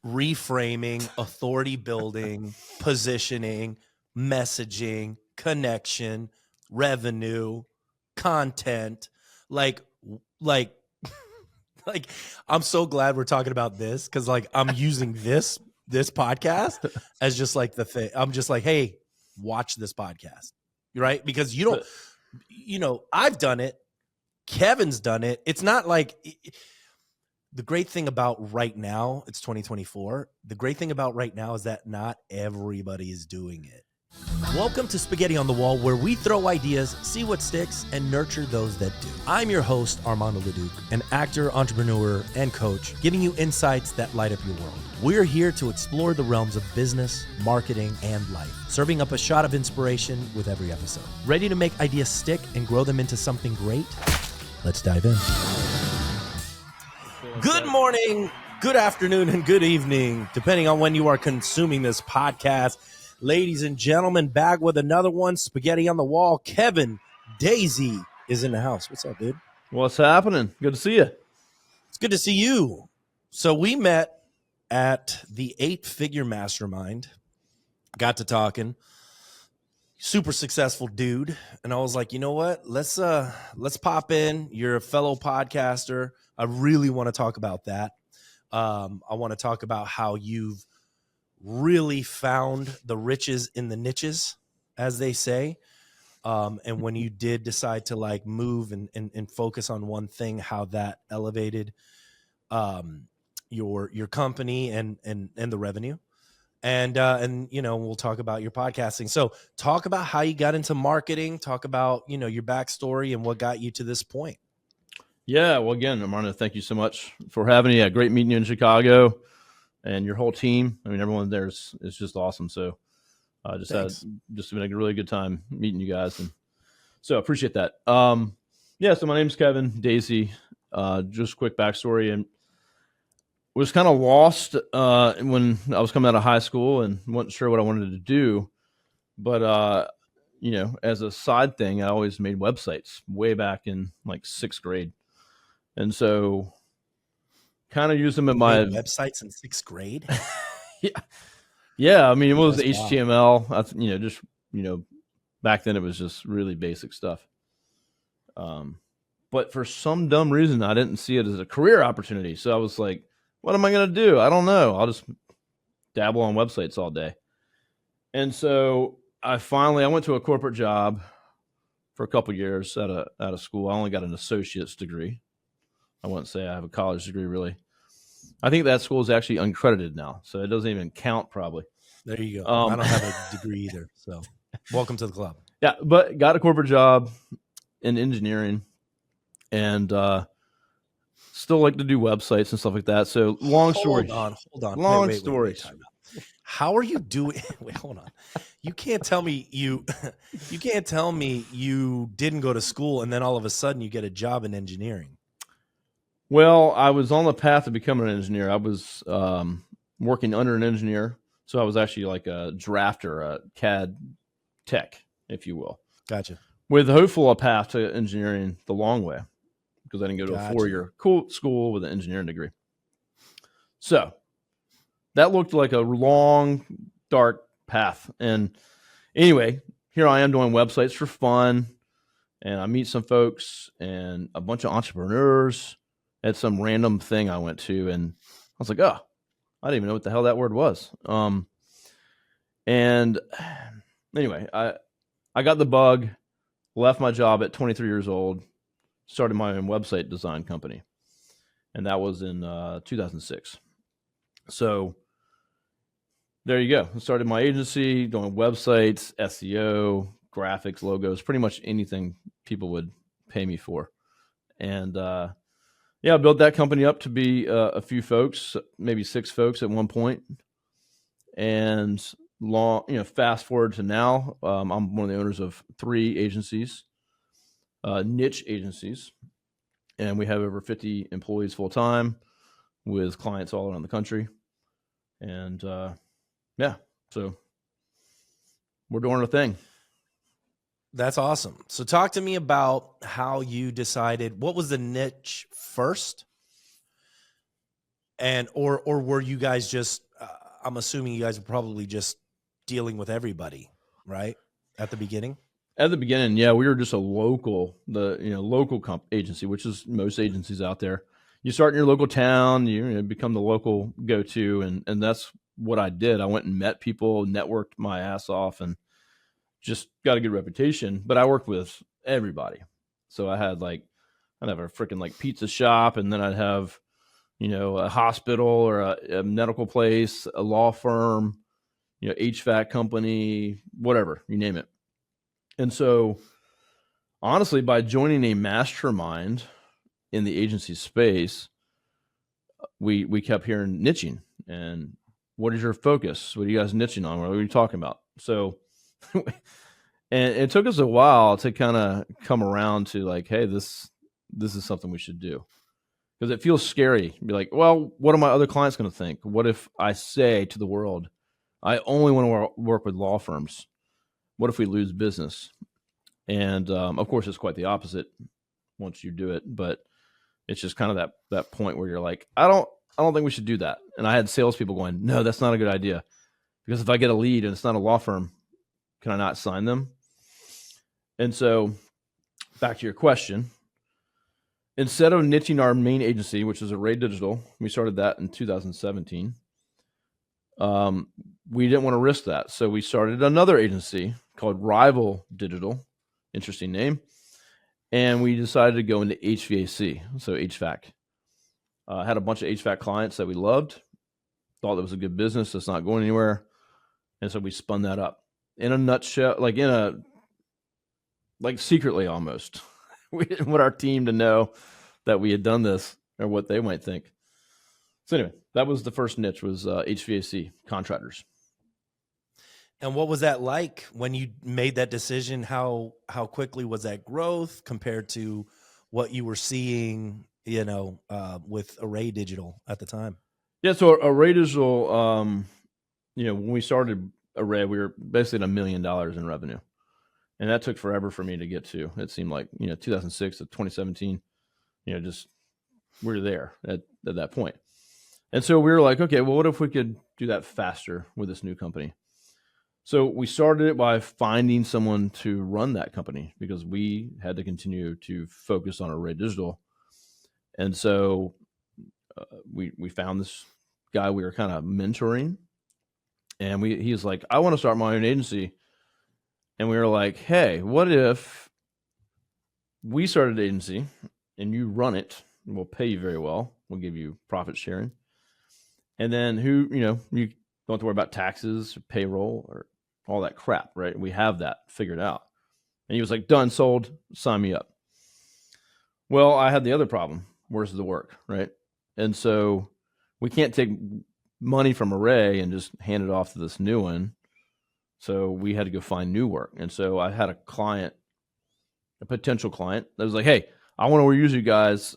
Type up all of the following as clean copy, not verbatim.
reframing, authority building, positioning, messaging, connection, revenue, content. Like, like, like, I'm so glad we're talking about this because, like, I'm using this podcast as just like the thing. I'm just like, hey, watch this podcast, right? Because you don't, I've done it. Kevin's done it. It's not like the great thing about right now, it's 2024. The great thing about right now is that not everybody is doing it. Welcome to Spaghetti on the Wall, where we throw ideas, see what sticks, and nurture those that do. I'm your host, Armando Leduc, an actor, entrepreneur, and coach, giving you insights that light up your world. We're here to explore the realms of business, marketing, and life, serving up a shot of inspiration with every episode. Ready to make ideas stick and grow them into something great? Let's dive in. Good morning, good afternoon, and good evening, depending on when you are consuming this podcast. Ladies and gentlemen, back with another one, Spaghetti on the Wall. Kevin Daisey is in the house. What's up, dude? What's happening? Good to see you. It's good to see you. So we met at the 8-Figure Mastermind, got to talking. Super successful dude. And I was like, you know what? Let's pop in. You're a fellow podcaster. I really want to talk about that. I want to talk about how you've really found the riches in the niches, as they say. And when you did decide to like move and focus on one thing, how that elevated your company and the revenue. And we'll talk about your podcasting. So talk about how you got into marketing, talk about, your backstory and what got you to this point. Yeah. Well, again, Armando, thank you so much for having me. Great meeting you in Chicago and your whole team. I mean, everyone there is just awesome. So just been a really good time meeting you guys. And so I appreciate that. So my name's Kevin Daisey. Just quick backstory, and was kind of lost when I was coming out of high school and wasn't sure what I wanted to do. But, as a side thing, I always made websites way back in like 6th grade. And so kind of used them in my websites in 6th grade. Yeah. I mean, it was That's HTML, back then it was just really basic stuff. But for some dumb reason, I didn't see it as a career opportunity. So I was like, what am I going to do? I don't know. I'll just dabble on websites all day. And so I went to a corporate job for a couple years out of school. I only got an associate's degree. I wouldn't say I have a college degree, really. I think that school is actually uncredited now, so it doesn't even count probably. There you go. I don't have a degree either, so welcome to the club. Yeah, but got a corporate job in engineering and still like to do websites and stuff like that. So long story. Hold on. Long story. How are you doing? Wait, hold on. You can't tell me you didn't go to school and then all of a sudden you get a job in engineering. Well, I was on the path to becoming an engineer. I was working under an engineer. So I was actually like a drafter, a CAD tech, if you will. Gotcha. With hopefully a path to engineering the long way, because I didn't go to a 4-year school with an engineering degree. So that looked like a long, dark path. And anyway, here I am doing websites for fun. And I meet some folks and a bunch of entrepreneurs at some random thing I went to. And I was like, oh, I didn't even know what the hell that word was. And anyway, I got the bug, left my job at 23 years old, started my own website design company. And that was in 2006. So there you go. I started my agency doing websites, SEO, graphics, logos, pretty much anything people would pay me for. And I built that company up to be a few folks, maybe 6 folks at one point. And fast forward to now, I'm one of the owners of 3 agencies, niche agencies, and we have over 50 employees full time with clients all around the country. And so we're doing a thing. That's awesome. So talk to me about how you decided, what was the niche first? And or were you guys just? I'm assuming you guys were probably just dealing with everybody, right? At the beginning. At the beginning, yeah, we were just a local, local agency, which is most agencies out there. You start in your local town, you become the local go-to, and that's what I did. I went and met people, networked my ass off, and just got a good reputation. But I worked with everybody, so I'd have a freaking like pizza shop, and then I'd have a hospital or a medical place, a law firm, HVAC company, whatever, you name it. And so, honestly, by joining a mastermind in the agency space, we kept hearing niching. And what is your focus? What are you guys niching on? What are you talking about? So, and it took us a while to kind of come around to like, hey, this is something we should do. Because it feels scary. Be like, well, what are my other clients going to think? What if I say to the world, I only want to work with law firms? What if we lose business? And of course, it's quite the opposite once you do it. But it's just kind of that point where you're like, I don't think we should do that. And I had salespeople going, no, that's not a good idea, because if I get a lead and it's not a law firm, can I not sign them? And so, back to your question. Instead of niching our main agency, which is Array Digital, we started that in 2017. We didn't want to risk that. So we started another agency called Rival Digital. Interesting name. And we decided to go into HVAC, so HVAC. Had a bunch of HVAC clients that we loved, thought it was a good business that's not going anywhere. And so we spun that up. In a nutshell, like secretly almost. We didn't want our team to know that we had done this or what they might think. So anyway, that was the first niche, was HVAC contractors. And what was that like when you made that decision? How quickly was that growth compared to what you were seeing, with Array Digital at the time? Yeah, so Array Digital, when we started Array, we were basically at $1 million in revenue. And that took forever for me to get to. It seemed like, 2006 to 2017, just we were there at that point. And so we were like, okay, well, what if we could do that faster with this new company? So we started it by finding someone to run that company, because we had to continue to focus on Array Digital. And so we found this guy we were kind of mentoring, and he was like, I want to start my own agency. And we were like, hey, what if we started an agency and you run it, and we'll pay you very well. We'll give you profit sharing. And then you don't have to worry about taxes or payroll or all that crap, right? We have that figured out. And he was like, done, sold, sign me up. Well, I had the other problem. Where's the work, right? And so we can't take money from Array and just hand it off to this new one. So we had to go find new work. And so I had a potential client that was like, hey, I want to use you guys.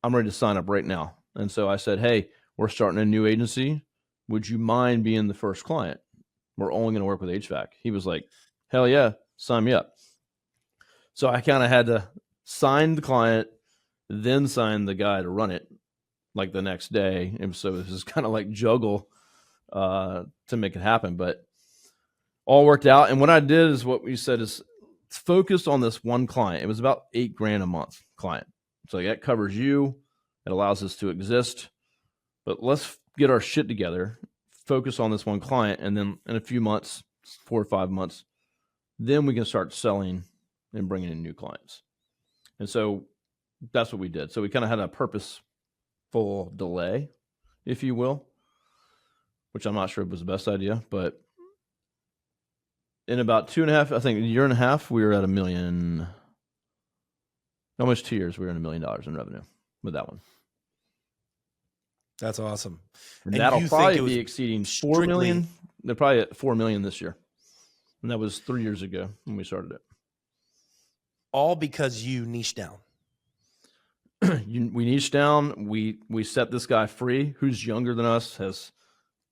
I'm ready to sign up right now. And so I said, hey, we're starting a new agency. Would you mind being the first client? We're only going to work with HVAC. He was like, hell yeah, sign me up. So I kind of had to sign the client, then sign the guy to run it like the next day. And so it was kind of like juggle to make it happen. But all worked out. And what I did is what we said is focused on this one client. It was about $8,000 a month client. So that covers you. It allows us to exist. But let's get our shit together, focus on this one client, and then in a few months, 4 or 5 months, then we can start selling and bringing in new clients. And so that's what we did. So we kind of had a purposeful delay, if you will, which I'm not sure was the best idea, but in about 2.5, I think a year and a half, we were at $1 million. Almost 2 years, we were in $1 million in revenue with that one. That's awesome. And that'll probably be exceeding 4 million. They're probably at 4 million this year. And that was 3 years ago when we started it. All because you niche down. We niche down. We set this guy free, who's younger than us, has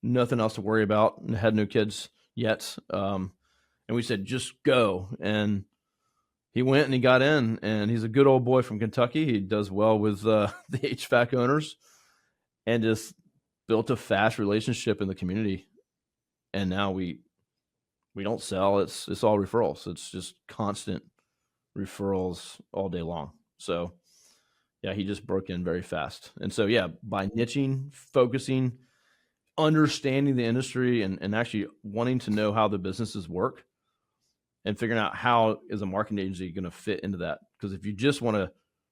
nothing else to worry about, and had no kids yet. And we said, just go. And he went and he got in, and he's a good old boy from Kentucky. He does well with the HVAC owners, and just built a fast relationship in the community, and now we don't sell. It's all referrals. It's just constant referrals all day long. So yeah, he just broke in very fast. And so yeah, by niching, focusing, understanding the industry, and actually wanting to know how the businesses work, and figuring out how is a marketing agency going to fit into that. Because if you just want to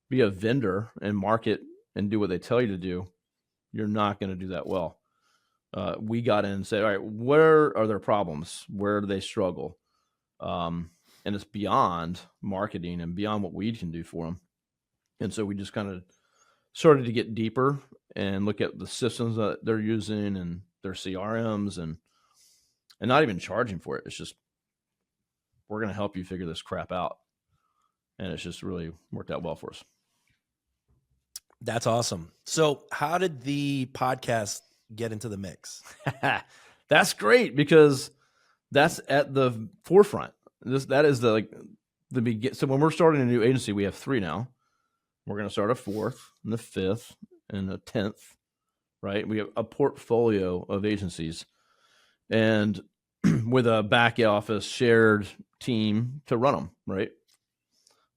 be a vendor and market and do what they tell you to do, you're not going to do that well. We got in and said, all right, where are their problems? Where do they struggle? And it's beyond marketing and beyond what we can do for them. And so we just kind of started to get deeper and look at the systems that they're using and their CRMs, and not even charging for it. It's just, we're going to help you figure this crap out. And it's just really worked out well for us. That's awesome. So how did the podcast get into the mix? That's great, because that's at the forefront. That is the begin. So when we're starting a new agency, we have 3 now. We're going to start a 4th and a 5th and a 10th, right? We have a portfolio of agencies, and with a back office shared team to run them, right?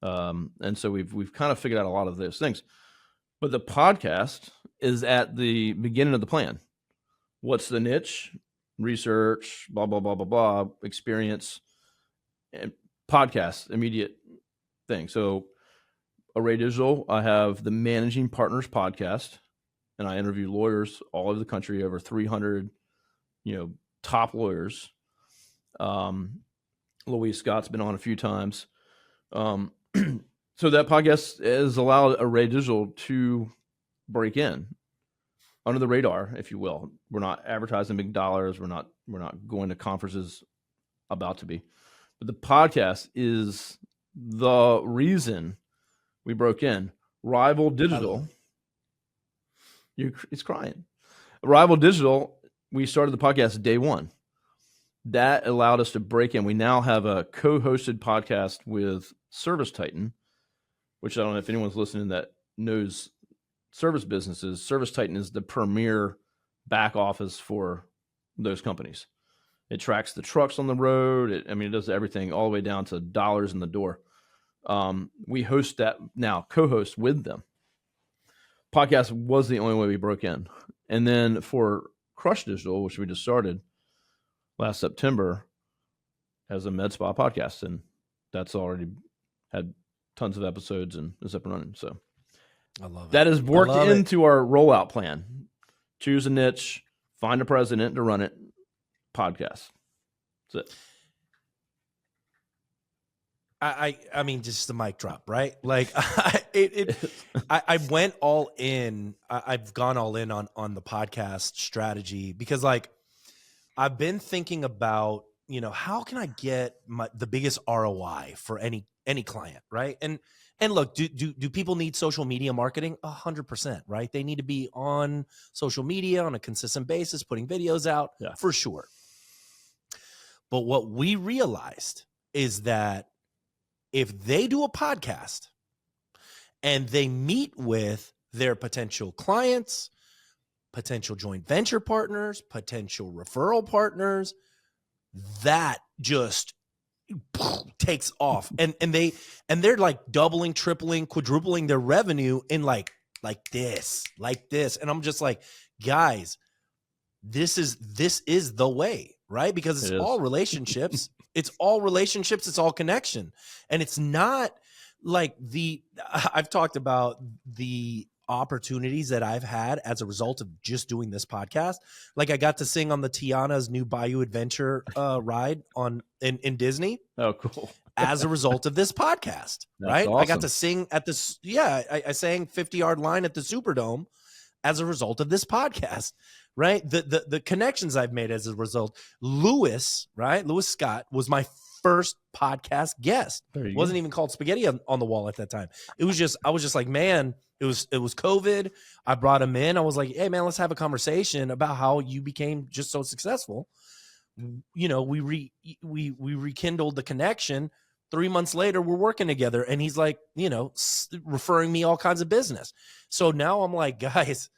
And so we've kind of figured out a lot of those things. But the podcast is at the beginning of the plan. What's the niche? Research, blah, blah, blah, blah, blah, experience, and podcast, immediate thing. So Array Digital, I have the Managing Partners podcast, and I interview lawyers all over the country, over 300, top lawyers. Louise Scott's been on a few times. So that podcast has allowed Array Digital to break in under the radar, if you will. We're not advertising big dollars. We're not going to conferences, about to be. But the podcast is the reason we broke in. Rival Digital. It's crying. Rival Digital, we started the podcast day 1. That allowed us to break in. We now have a co-hosted podcast with Service Titan, which I don't know if anyone's listening that knows service businesses. Service Titan is the premier back office for those companies. It tracks the trucks on the road. It does everything all the way down to dollars in the door. We host that now, co-host with them. Podcast was the only way we broke in. And then for Crush Digital, which we just started last September, as a med spa podcast, and that's already had tons of episodes and is up and running. So I love it. That is worked into our rollout plan. Choose a niche, find a president to run it, podcast. That's it. I mean, just the mic drop, right? Like I went all in. I've gone all in on the podcast strategy, because like I've been thinking about, how can I get the biggest ROI for any client, right? And look, do people need social media marketing? 100%, right? They need to be on social media on a consistent basis, putting videos out, for sure. But what we realized is that if they do a podcast and they meet with their potential clients, potential joint venture partners, potential referral partners, that just takes off. And they're like doubling, tripling, quadrupling their revenue in like this. And I'm just like, guys, this is the way, right? Because it's all relationships. It's all relationships. It's all connection. And it's not like I've talked about the opportunities that I've had as a result of just doing this podcast. Like I got to sing on the Tiana's new Bayou Adventure ride in Disney. Oh, cool. As a result of this podcast, right? Awesome. I got to sing at this. Yeah. I sang 50-yard line at the Superdome as a result of this podcast. Right. The connections I've made as a result. Lewis Scott was my first podcast guest. It wasn't even called Spaghetti on the Wall at that time. I was just like, man, it was COVID. I brought him in. I was like, hey man, let's have a conversation about how you became just so successful. We rekindled the connection. 3 months later, we're working together, and he's like, referring me all kinds of business. So now I'm like, guys,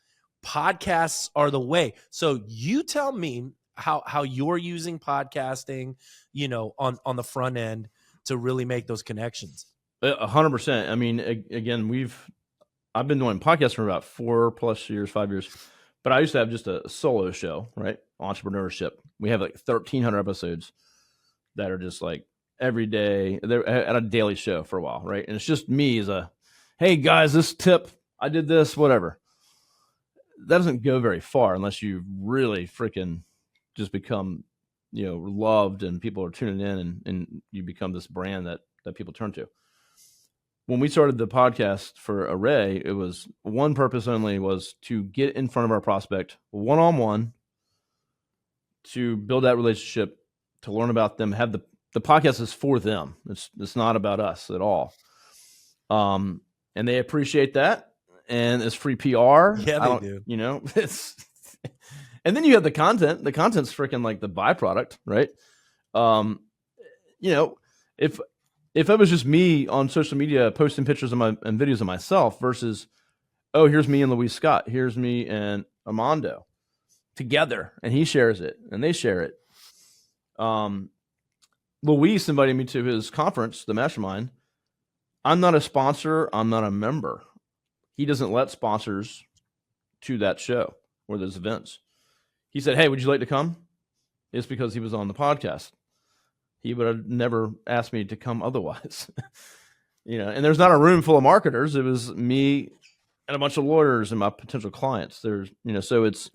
podcasts are the way. So you tell me how you're using podcasting, on the front end to really make those connections. 100%. I mean, again, I've been doing podcasts for about 4+ years, 5 years, but I used to have just a solo show, right? Entrepreneurship. We have like 1,300 episodes that are just like every day. They're at a daily show for a while, right? And it's just me as hey guys, this tip, I did this, whatever. That doesn't go very far unless you really freaking just become, loved and people are tuning in and you become this brand that people turn to. When we started the podcast for Array, it was one purpose only, was to get in front of our prospect one-on-one, to build that relationship, to learn about them, have the podcast is for them. It's not about us at all. And they appreciate that. And it's free PR. Yeah, they do. It's, and then you have the content. The content's freaking like the byproduct, right? If it was just me on social media posting pictures and videos of myself versus, oh, here's me and Luis Scott, here's me and Armando together, and he shares it and they share it. Luis invited me to his conference, the Mastermind. I'm not a sponsor. I'm not a member. He doesn't let sponsors to that show or those events. He said, hey, would you like to come? It's because he was on the podcast. He would have never asked me to come otherwise. And there's not a room full of marketers. It was me and a bunch of lawyers and my potential clients. So it's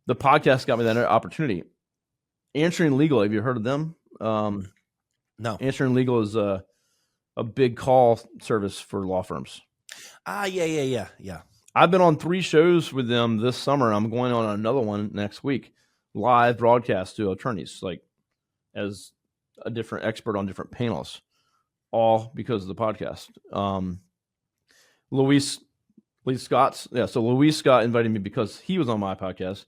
the podcast got me that opportunity. Answering Legal, have you heard of them? No. Answering Legal is a big call service for law firms. Yeah. I've been on 3 shows with them this summer. I'm going on another one next week, live broadcast to attorneys, like as a different expert on different panels, all because of the podcast. Luis Scott invited me because he was on my podcast.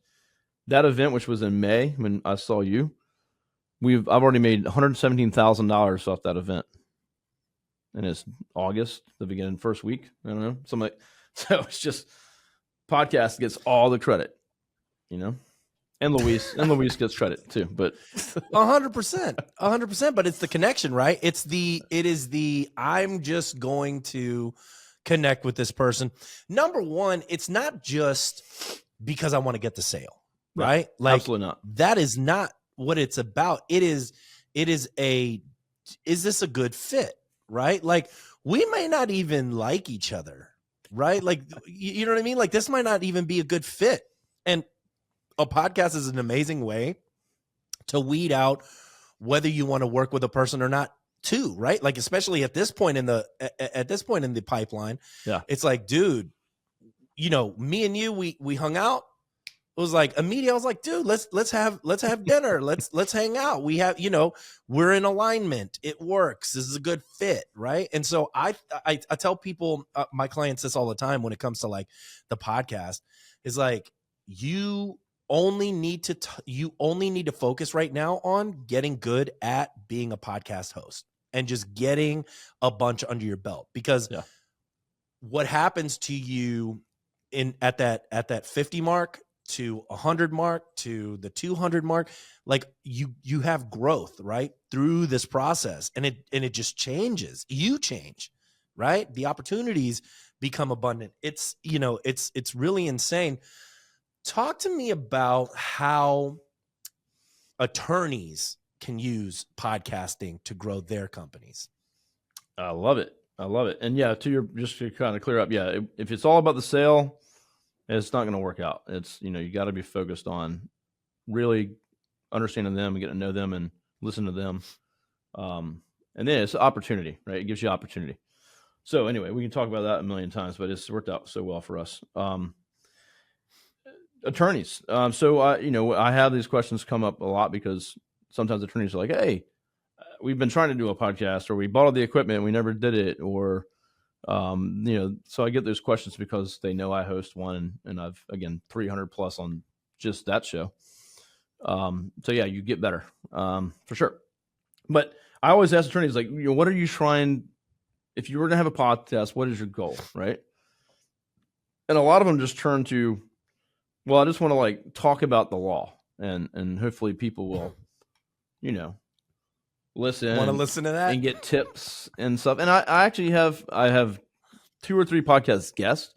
That event, which was in May when I saw you, I've already made $117,000 off that event. And it's August, the beginning, first week. I don't know. So it's just podcast gets all the credit, and Luis gets credit too, but 100%, but it's the connection, right? I'm just going to connect with this person. Number one, it's not just because I want to get the sale, right? Like, absolutely not. That is not what it's about. Is this a good fit? Right? Like, we may not even like each other, right? Like, you know what I mean? Like, this might not even be a good fit. And a podcast is an amazing way to weed out whether you want to work with a person or not too, right? Like, especially at this point in the pipeline. Yeah. It's like, dude, me and you, we hung out. It was like immediately I was like, dude, let's have dinner. Let's hang out. We have, we're in alignment. It works. This is a good fit. Right. And so I tell people, my clients this all the time when it comes to like the podcast is like, you only need to focus right now on getting good at being a podcast host and just getting a bunch under your belt, because what happens to you at that 50 mark to 100 mark to the 200 mark, like you have growth right through this process, and it just changes. You change, right? The opportunities become abundant. It's really insane. Talk to me about how attorneys can use podcasting to grow their companies. I love it. And just to kind of clear up, if it's all about the sale, it's not going to work out. It's, you got to be focused on really understanding them and getting to know them and listen to them. And then it's opportunity, right? It gives you opportunity. So anyway, we can talk about that a million times, but it's worked out so well for us. Attorneys. So I have these questions come up a lot because sometimes attorneys are like, hey, we've been trying to do a podcast, or we bought all the equipment, we never did it, or so I get those questions because they know I host one, and I've, again, 300 plus on just that show. So yeah, you get better, for sure. But I always ask attorneys, like, what are you trying, if you were to have a podcast, what is your goal? Right. And a lot of them just turn to Well, I just want to like talk about the law, and hopefully people will, listen Want to listen to that? and get tips and stuff. And I actually have 2 or 3 podcast guests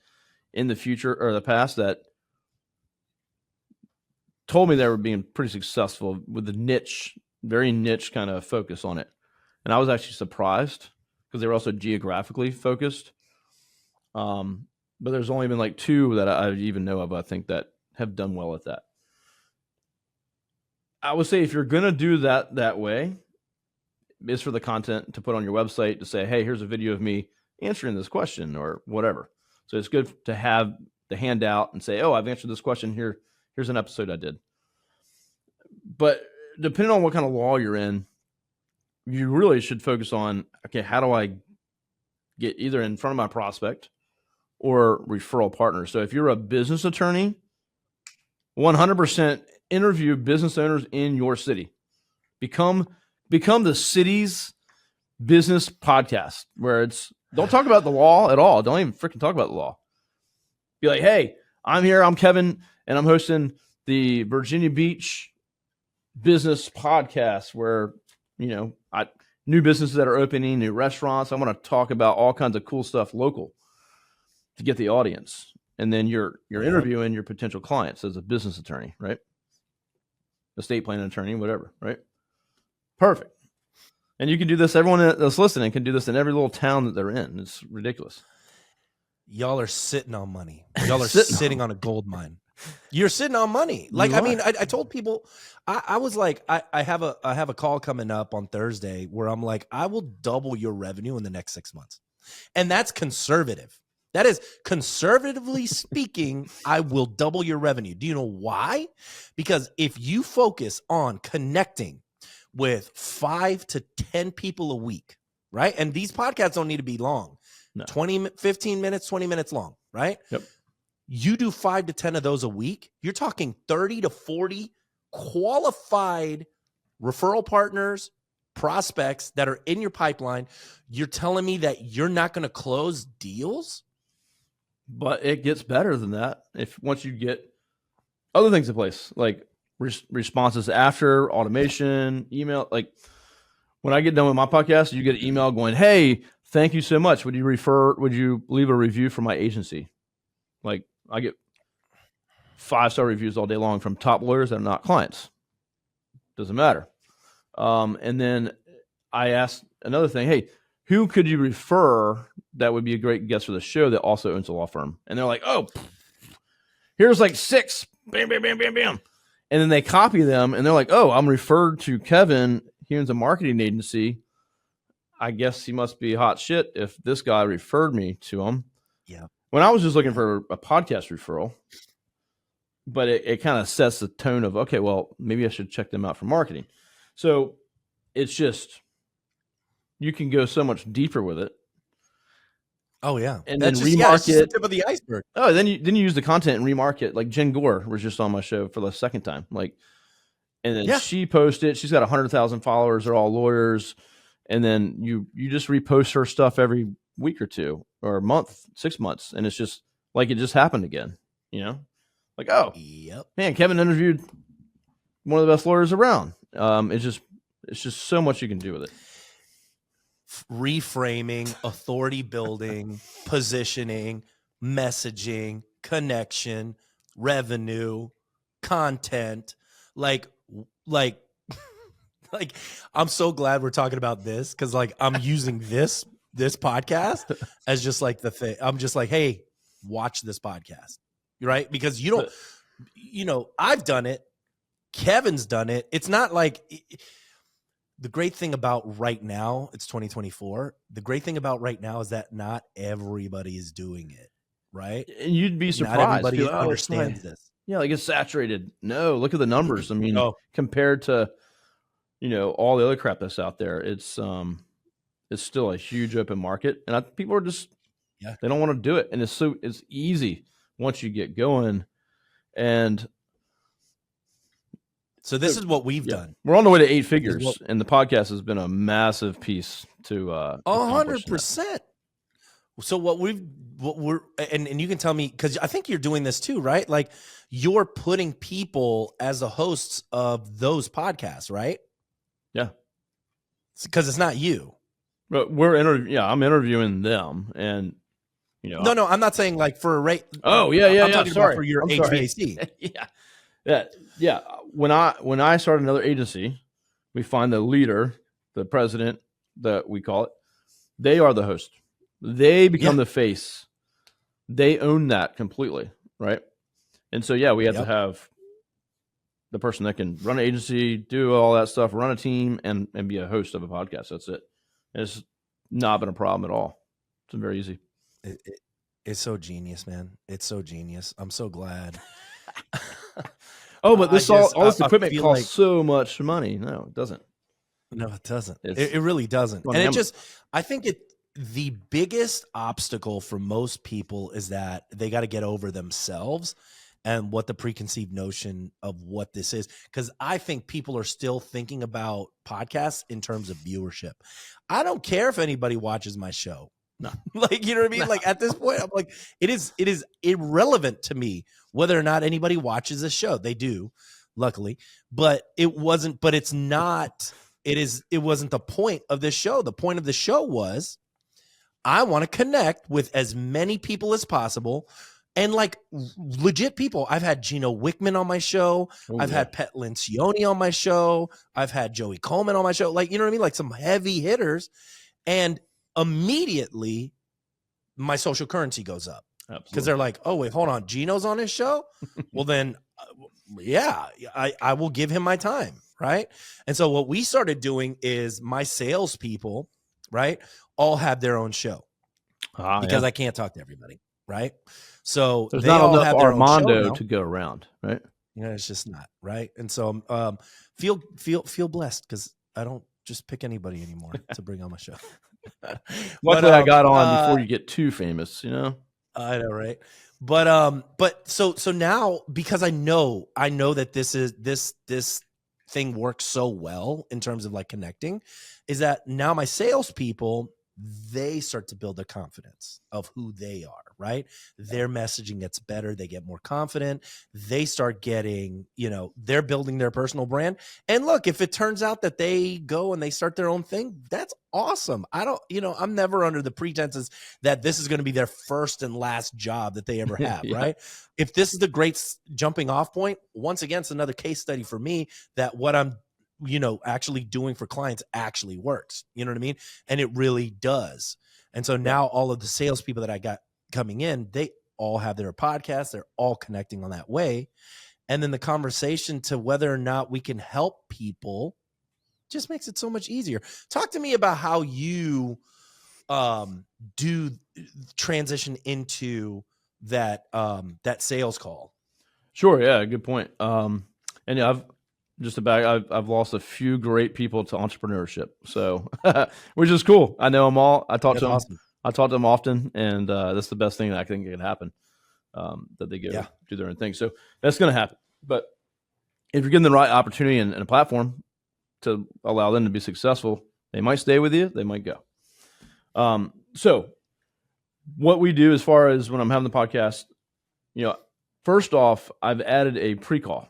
in the future or the past that told me they were being pretty successful with the very niche kind of focus on it. And I was actually surprised because they were also geographically focused. But there's only been like 2 that I even know of, I think, that have done well at that. I would say if you're going to do that way, it's for the content to put on your website to say, hey, here's a video of me answering this question or whatever. So it's good to have the handout and say, oh, I've answered this question here. Here's an episode I did. But depending on what kind of law you're in, you really should focus on, okay, how do I get either in front of my prospect or referral partner? So if you're a business attorney, 100% interview business owners in your city. Become the city's business podcast where don't talk about the law at all. Don't even freaking talk about the law. Be like, hey, I'm here. I'm Kevin, and I'm hosting the Virginia Beach business podcast where, new businesses that are opening, new restaurants. I want to talk about all kinds of cool stuff local to get the audience. And then you're interviewing your potential clients as a business attorney, right? Estate planning attorney, whatever, right? Perfect. And you can do this. Everyone that's listening can do this in every little town that they're in. It's ridiculous. Y'all are sitting on money. Y'all are sitting on a gold mine. You're sitting on money. Like, I mean, I told people, I was like, I have a call coming up on Thursday where I'm like, I will double your revenue in the next 6 months. And that's conservative. That is, conservatively speaking, I will double your revenue. Do you know why? Because if you focus on connecting with 5 to 10 people a week, right? And these podcasts don't need to be long. No. 15 minutes, 20 minutes long, right? Yep. You do 5 to 10 of those a week, you're talking 30 to 40 qualified referral partners, prospects that are in your pipeline. You're telling me that you're not going to close deals? But it gets better than that once you get other things in place, like responses after, automation, email. Like when I get done with my podcast, you get an email going, hey, thank you so much. Would you leave a review for my agency? Like I get 5-star reviews all day long from top lawyers that are not clients. Doesn't matter. And then I asked another thing, hey, who could you refer that would be a great guest for the show that also owns a law firm? And they're like, oh, here's like 6. Bam, bam, bam, bam, bam. And then they copy them and they're like, oh, I'm referred to Kevin. He owns a marketing agency. I guess he must be hot shit if this guy referred me to him. Yeah. When I was just looking for a podcast referral, but it kind of sets the tone of, okay, well, maybe I should check them out for marketing. So it's just, you can go so much deeper with it. Oh yeah, and then remarket the tip of the iceberg. Oh, then you use the content and remarket. Like Jen Gore was just on my show for the second time. Like, and then she posted. She's got 100,000 followers. They're all lawyers. And then you just repost her stuff every week or 2 or a month, 6 months, and it's just like it just happened again. Like, oh, yep, man, Kevin interviewed one of the best lawyers around. It's just so much you can do with it. Reframing, authority building, positioning, messaging, connection, revenue, content. Like I'm so glad we're talking about this because like I'm using this podcast as just like the thing. I'm just like, hey, watch this podcast, right? Because you don't, I've done it. Kevin's done it. It's not like. The great thing about right now, it's 2024. The great thing about right now is that not everybody is doing it, right? And you'd be surprised. Not everybody understands this. Yeah, like it's saturated. No, look at the numbers. I mean, compared to, all the other crap that's out there, it's still a huge open market. And people are just, they don't want to do it. And it's easy once you get going. And so this is what we've done. We're on the way to 8 figures, and the podcast has been a massive piece to 100%. So what we're and you can tell me, because I think you're doing this too, right? Like you're putting people as the hosts of those podcasts, right? Yeah. Because it's not you. But I'm interviewing them, and No, I'm not saying like for a rate. Oh yeah. I'm talking Sorry, about for your I'm sorry. HVAC. Yeah. When I start another agency, we find the leader, the president, that we call it. They are the host. They become the face. They own that completely, right? And so we have to have the person that can run an agency, do all that stuff, run a team, and be a host of a podcast. That's it. And it's not been a problem at all. It's been very easy. It's so genius, man. It's so genius. I'm so glad. Oh, but all this equipment costs so much money. No, it doesn't. No, it doesn't. It really doesn't. And I think the biggest obstacle for most people is that they got to get over themselves and what the preconceived notion of what this is. Because I think people are still thinking about podcasts in terms of viewership. I don't care if anybody watches my show. No. Like, you know what I mean? No. Like at this point, I'm like, it is irrelevant to me whether or not anybody watches this show. They do, luckily, but it wasn't the point of this show. The point of the show was I want to connect with as many people as possible. And like legit people. I've had Gino Wickman on my show. I've had Pet Lencioni on my show. I've had Joey Coleman on my show. Like, you know what I mean? Like some heavy hitters. And immediately my social currency goes up. Because they're like, oh, wait, hold on. Gino's on his show? Well, then, I will give him my time, right? And so what we started doing is my salespeople, right, all have their own show because I can't talk to everybody, right? So there's they not all enough have their Armando own show to go around, right? It's just not, right? And so feel blessed because I don't just pick anybody anymore to bring on my show. Luckily, I got on before you get too famous, I know, right? But so now because I know that this thing works so well in terms of like connecting, is that now my salespeople, they start to build the confidence of who they are, right? Their messaging gets better. They get more confident. They start getting, they're building their personal brand. And look, if it turns out that they go and they start their own thing, that's awesome. I'm never under the pretenses that this is going to be their first and last job that they ever have, right? If this is the great jumping off point, once again, it's another case study for me that what I'm actually doing for clients actually works. You know what I mean? And it really does. And so now all of the salespeople that I got coming in, they all have their podcasts. They're all connecting on that way. And then the conversation to whether or not we can help people just makes it so much easier. Talk to me about how you do transition into that sales call. Sure. Yeah. Good point. I've lost a few great people to entrepreneurship, so which is cool. I know them all. I talk to them. Awesome. I talk to them often, and that's the best thing that I think can happen. That they go do their own thing. So that's going to happen. But if you're given the right opportunity and a platform to allow them to be successful, they might stay with you. They might go. So what we do as far as when I'm having the podcast, first off, I've added a pre-call.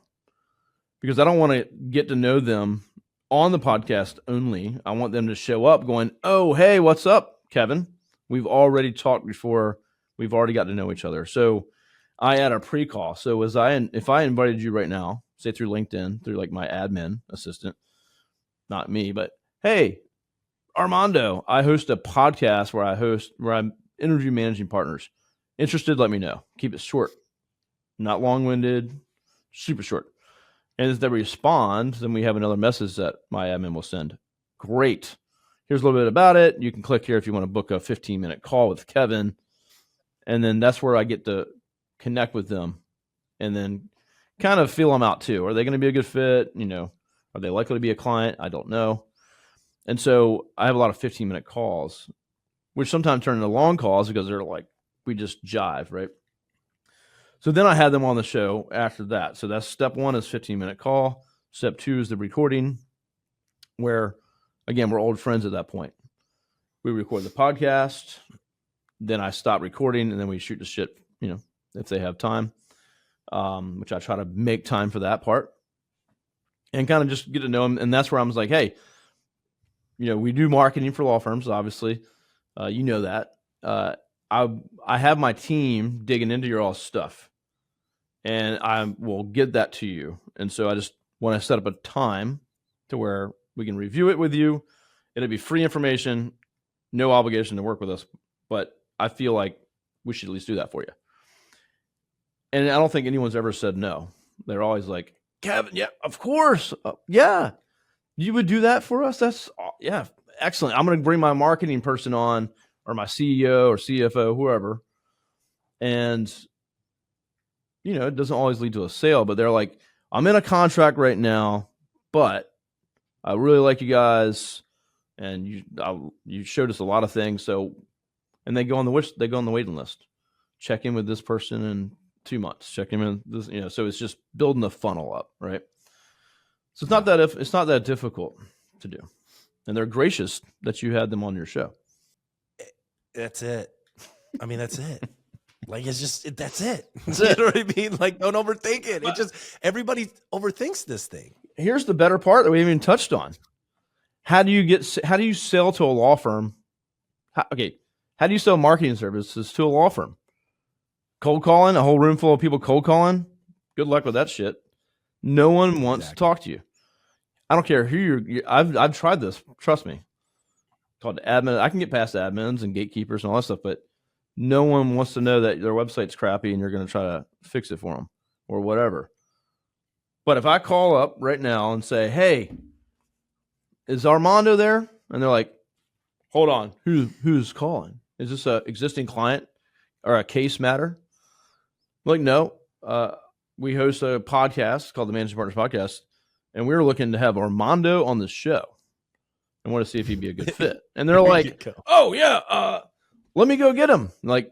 Because I don't want to get to know them on the podcast only. I want them to show up going, oh, hey, what's up, Kevin? We've already talked before. We've already got to know each other. So I add a pre-call. So if I invited you right now, say through LinkedIn, through like my admin assistant, not me, but hey, Armando, I host a podcast where I interview managing partners. Interested, let me know. Keep it short, not long-winded, super short. And as they respond, then we have another message that my admin will send. Great. Here's a little bit about it. You can click here if you want to book a 15-minute call with Kevin. And then that's where I get to connect with them and then kind of feel them out too. Are they going to be a good fit? Are they likely to be a client? I don't know. And so I have a lot of 15-minute calls, which sometimes turn into long calls because they're like, we just jive, right? So then I had them on the show after that. So that's step one is 15-minute call. Step two is the recording where, again, we're old friends at that point. We record the podcast. then I stop recording, and then we shoot the shit, if they have time, which I try to make time for that part and kind of just get to know them. And that's where I was like, hey, we do marketing for law firms, obviously. That. I have my team digging into your all stuff, and I will get that to you. And so I just want to set up a time to where we can review it with you. It'll be free information, no obligation to work with us, but I feel like we should at least do that for you. And I don't think anyone's ever said no. They're always like, Kevin, yeah, of course. Yeah, you would do that for us? Yeah, excellent. I'm going to bring my marketing person on, or my CEO or CFO, whoever. And, it doesn't always lead to a sale, but they're like, I'm in a contract right now, but I really like you guys. And you showed us a lot of things. So, and they go on the waiting list. Check in with this person in 2 months. Check in with this, so it's just building the funnel up, right? So it's not that difficult to do. And they're gracious that you had them on your show. That's it. I mean, that's it. Like, it's just, that's it. That's You it. know what I mean? Like, don't overthink it. It just, everybody overthinks this thing. Here's the better part that we haven't even touched on. How do you sell to a law firm? How do you sell marketing services to a law firm? Cold calling, a whole room full of people cold calling? Good luck with that shit. No one wants to talk to you. I don't care who I've tried this. Trust me. Called admin. I can get past admins and gatekeepers and all that stuff, but no one wants to know that their website's crappy and you're going to try to fix it for them or whatever. But if I call up right now and say, hey, is Armando there? And they're like, hold on, who's calling? Is this an existing client or a case matter? I'm like, no. We host a podcast called the Managing Partners Podcast, and we were looking to have Armando on the show. I want to see if he'd be a good fit. And they're like, oh, yeah, let me go get him. Like,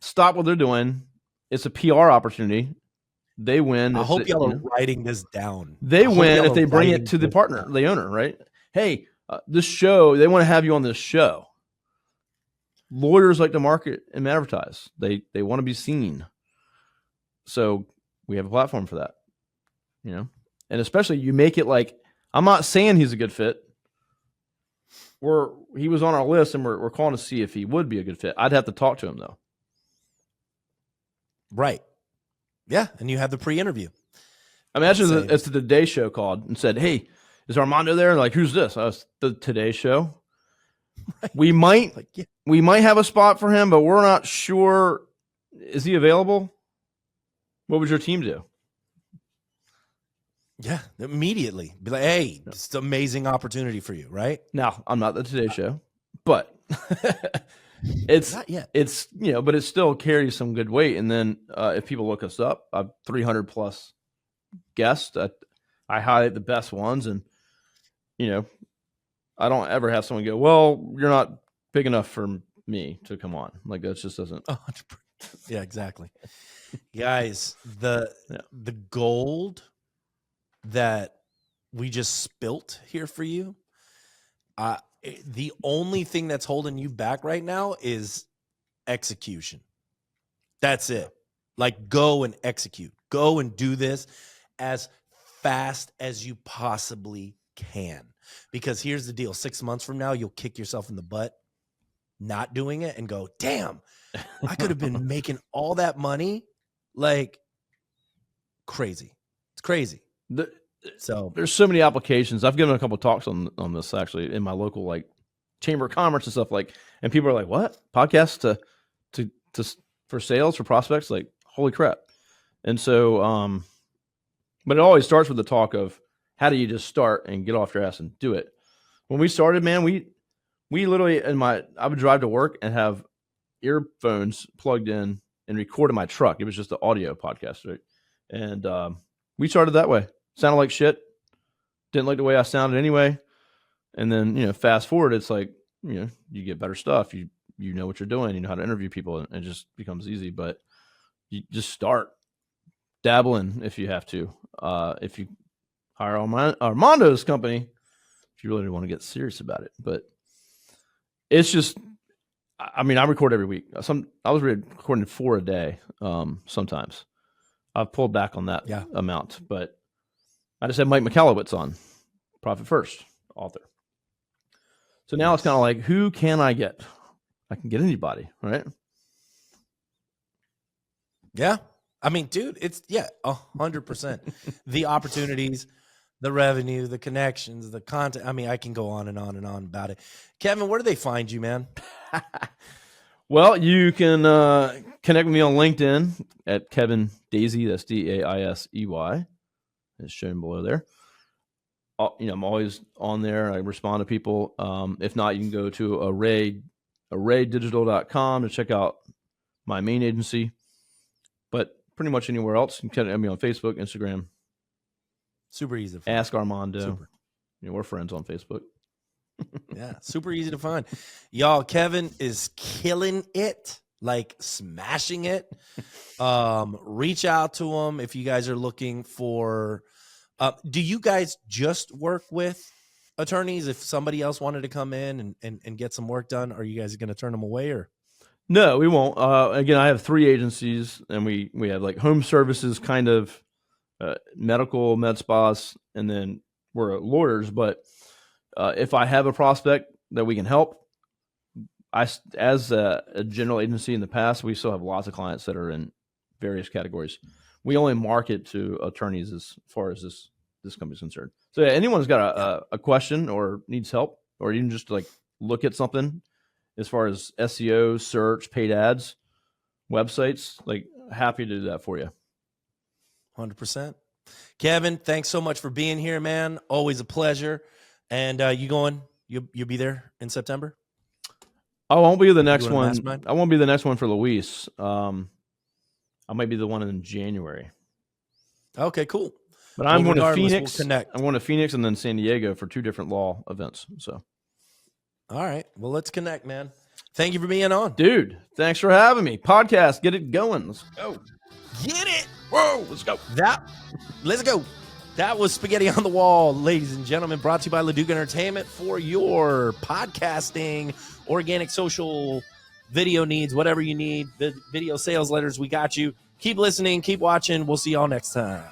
stop what they're doing. It's a PR opportunity. They win. I hope y'all are writing this down. They win if they bring it to the partner, the owner, right? Hey, this show, they want to have you on this show. Lawyers like to market and advertise. They want to be seen. So we have a platform for that, and especially you make it like, I'm not saying he's a good fit. He was on our list and we're calling to see if he would be a good fit. I'd have to talk to him though. Right. Yeah. And you have the pre-interview. Imagine it's the Today Show called and said, hey, is Armando there? Like, who's this? The Today Show. Right. We might have a spot for him, but we're not sure. Is he available? What would your team do? Yeah, immediately. Be like, hey, it's an amazing opportunity for you, right? Now, I'm not the Today Show, but it's not yet. It's, but it still carries some good weight. And then if people look us up, I've 300 plus guests. I highlight the best ones, and I don't ever have someone go, well, you're not big enough for me to come on. Like, that just doesn't. 100%. Yeah, exactly. Guys, the gold that we just spilt here for you, the only thing that's holding you back right now is execution. That's it. Like, go and execute. Go and do this as fast as you possibly can. Because here's the deal. 6 months from now, you'll kick yourself in the butt not doing it and go, damn, I could have been making all that money. Like, crazy. It's crazy. So there's so many applications. I've given a couple of talks on this actually in my local chamber of commerce and stuff, and people are like, what? Podcasts to for sales, for prospects? Like, holy crap. And so but it always starts with the talk of how do you just start and get off your ass and do it. When we started, man, we literally I would drive to work and have earphones plugged in and record in my truck. It was just an audio podcast, right? And we started that way. Sounded like shit. Didn't like the way I sounded anyway. And then, fast forward, it's like, you get better stuff. You know what you're doing. You know how to interview people, and it just becomes easy. But you just start dabbling if you have to. If you hire Armando's company, if you really want to get serious about it. But it's just, I mean, I record every week. I was recording 4 a day. Sometimes I've pulled back on that amount, but I just had Mike McAllowitz on, Profit First author. So now it's kind of like, who can I get? I can get anybody, right? Yeah. I mean, dude, it's 100%. The opportunities, the revenue, the connections, the content. I mean, I can go on and on and on about it. Kevin, where do they find you, man? Well, you can connect with me on LinkedIn at Kevin Daisey. That's Daisey. It's shown below there. I'm always on there. I respond to people. If not, you can go to arraydigital.com to check out my main agency. But pretty much anywhere else, you can connect me on Facebook, Instagram. Super easy to find. Ask Armando. Super. We're friends on Facebook. Yeah, super easy to find. Y'all, Kevin is killing it, like smashing it. Reach out to him if you guys are looking for do you guys just work with attorneys? If somebody else wanted to come in and get some work done, are you guys going to turn them away or? No, we won't. Again, I have 3 agencies, and we have like home services, kind of medical, med spas, and then we're lawyers. But if I have a prospect that we can help, as a general agency in the past, we still have lots of clients that are in various categories. We only market to attorneys as far as this company's concerned. So yeah, anyone who's got a question or needs help, or even just like look at something as far as SEO, search, paid ads, websites, like happy to do that for you. 100%. Kevin, thanks so much for being here, man. Always a pleasure. And you'll be there in September? I won't be the next one. I won't be the next one for Luis. I might be the one in January. Okay, cool. But I'm going to Phoenix. I'm going to Phoenix and then San Diego for 2 different law events. So, all right. Well, let's connect, man. Thank you for being on, dude. Thanks for having me. Podcast, get it going. Let's go. Get it. Whoa, let's go. Let's go. That was Spaghetti on the Wall, ladies and gentlemen, brought to you by Leduc Entertainment for your podcasting, organic social video needs, whatever you need, video sales letters. We got you. Keep listening. Keep watching. We'll see y'all next time.